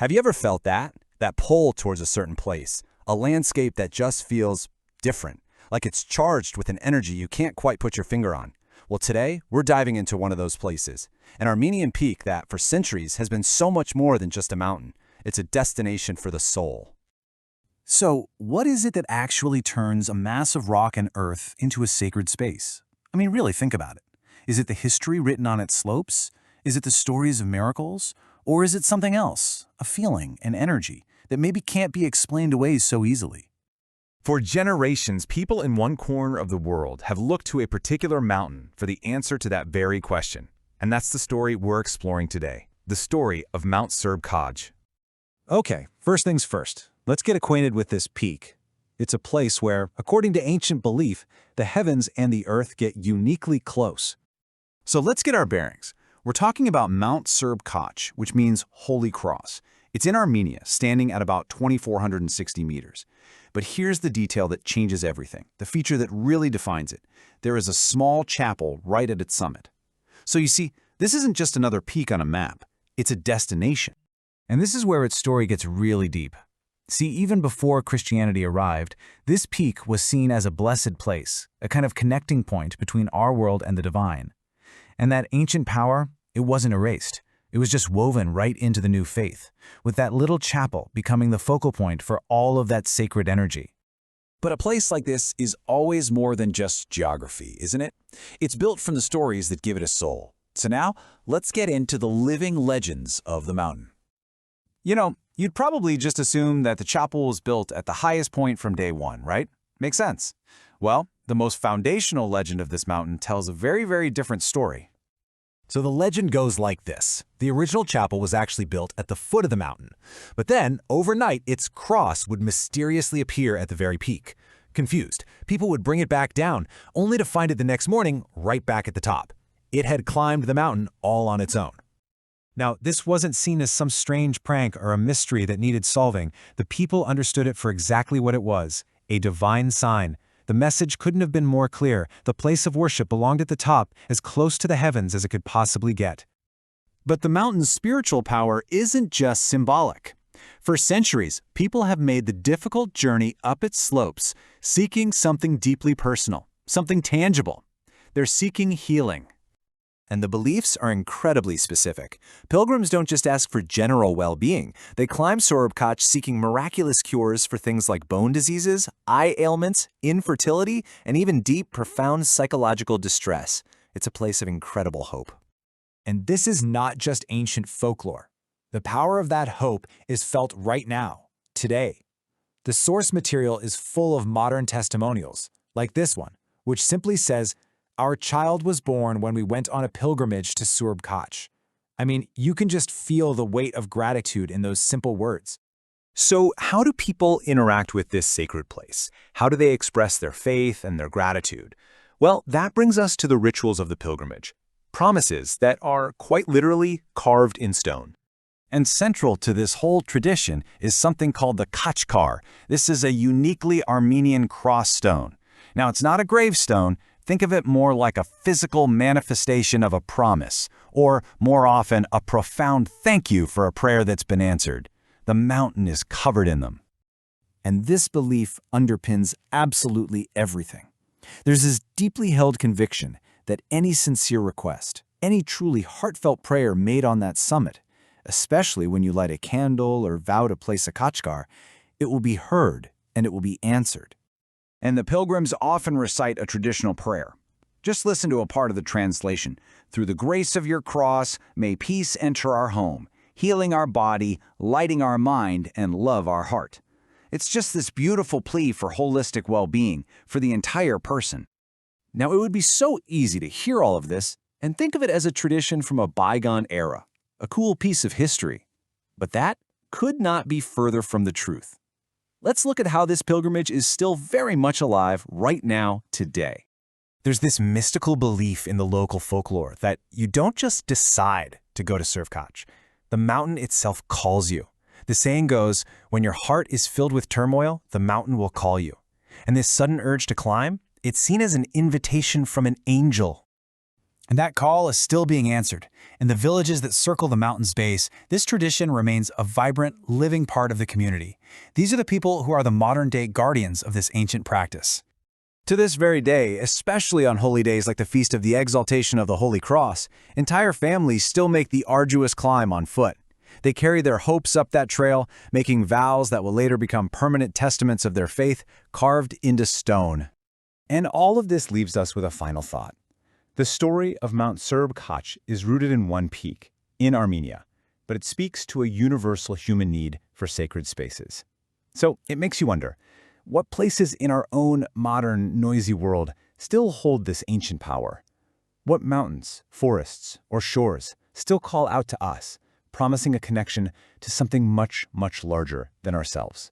Have you ever felt that? That pull towards a certain place, a landscape that just feels different, like it's charged with an energy you can't quite put your finger on. Well, today, we're diving into one of those places, an Armenian peak that, for centuries, has been so much more than just a mountain. It's a destination for the soul. So, what is it that actually turns a mass of rock and earth into a sacred space? I mean, really, think about it. Is it the history written on its slopes? Is it the stories of miracles? Or is it something else, a feeling, an energy, that maybe can't be explained away so easily? For generations, people in one corner of the world have looked to a particular mountain for the answer to that very question. And that's the story we're exploring today, the story of Mount Serbkaj. Okay, first things first. Let's get acquainted with this peak. It's a place where, according to ancient belief, the heavens and the earth get uniquely close. So let's get our bearings. We're talking about Mount Serbkaj, which means Holy Cross. It's in Armenia, standing at about 2,460 meters. But here's the detail that changes everything, the feature that really defines it. There is a small chapel right at its summit. So you see, this isn't just another peak on a map. It's a destination. And this is where its story gets really deep. See, even before Christianity arrived, this peak was seen as a blessed place, a kind of connecting point between our world and the divine. And that ancient power, it wasn't erased. It was just woven right into the new faith, with that little chapel becoming the focal point for all of that sacred energy. But a place like this is always more than just geography, isn't it? It's built from the stories that give it a soul. So now, let's get into the living legends of the mountain. You know, you'd probably just assume that the chapel was built at the highest point from day one, right? Makes sense. Well, the most foundational legend of this mountain tells a very, very different story. So the legend goes like this. The original chapel was actually built at the foot of the mountain. But then, overnight, its cross would mysteriously appear at the very peak. Confused, people would bring it back down, only to find it the next morning right back at the top. It had climbed the mountain all on its own. Now, this wasn't seen as some strange prank or a mystery that needed solving. The people understood it for exactly what it was, a divine sign. The message couldn't have been more clear. The place of worship belonged at the top, as close to the heavens as it could possibly get. But the mountain's spiritual power isn't just symbolic. For centuries, people have made the difficult journey up its slopes, seeking something deeply personal, something tangible. They're seeking healing. And the beliefs are incredibly specific. Pilgrims don't just ask for general well-being. They climb Serbkaj seeking miraculous cures for things like bone diseases, eye ailments, infertility, and even deep, profound psychological distress. It's a place of incredible hope. And this is not just ancient folklore. The power of that hope is felt right now, today. The source material is full of modern testimonials, like this one, which simply says, "Our child was born when we went on a pilgrimage to Serbkaj." I mean, you can just feel the weight of gratitude in those simple words. So how do people interact with this sacred place? How do they express their faith and their gratitude? Well, that brings us to the rituals of the pilgrimage, promises that are quite literally carved in stone. And central to this whole tradition is something called the Kachkar. This is a uniquely Armenian cross stone. Now, it's not a gravestone. Think of it more like a physical manifestation of a promise, or more often, a profound thank you for a prayer that's been answered. The mountain is covered in them. And this belief underpins absolutely everything. There's this deeply held conviction that any sincere request, any truly heartfelt prayer made on that summit, especially when you light a candle or vow to place a kachkar, it will be heard and it will be answered. And the pilgrims often recite a traditional prayer. Just listen to a part of the translation. "Through the grace of your cross, may peace enter our home, healing our body, lighting our mind, and love our heart." It's just this beautiful plea for holistic well-being for the entire person. Now, it would be so easy to hear all of this and think of it as a tradition from a bygone era, a cool piece of history. But that could not be further from the truth. Let's look at how this pilgrimage is still very much alive right now, today. There's this mystical belief in the local folklore that you don't just decide to go to Serbkaj. The mountain itself calls you. The saying goes, when your heart is filled with turmoil, the mountain will call you. And this sudden urge to climb, it's seen as an invitation from an angel. And that call is still being answered. In the villages that circle the mountain's base, this tradition remains a vibrant, living part of the community. These are the people who are the modern-day guardians of this ancient practice. To this very day, especially on holy days like the Feast of the Exaltation of the Holy Cross, entire families still make the arduous climb on foot. They carry their hopes up that trail, making vows that will later become permanent testaments of their faith, carved into stone. And all of this leaves us with a final thought. The story of Mount Serb Kach is rooted in one peak, in Armenia, but it speaks to a universal human need for sacred spaces. So it makes you wonder, what places in our own modern, noisy world still hold this ancient power? What mountains, forests, or shores still call out to us, promising a connection to something much, much larger than ourselves?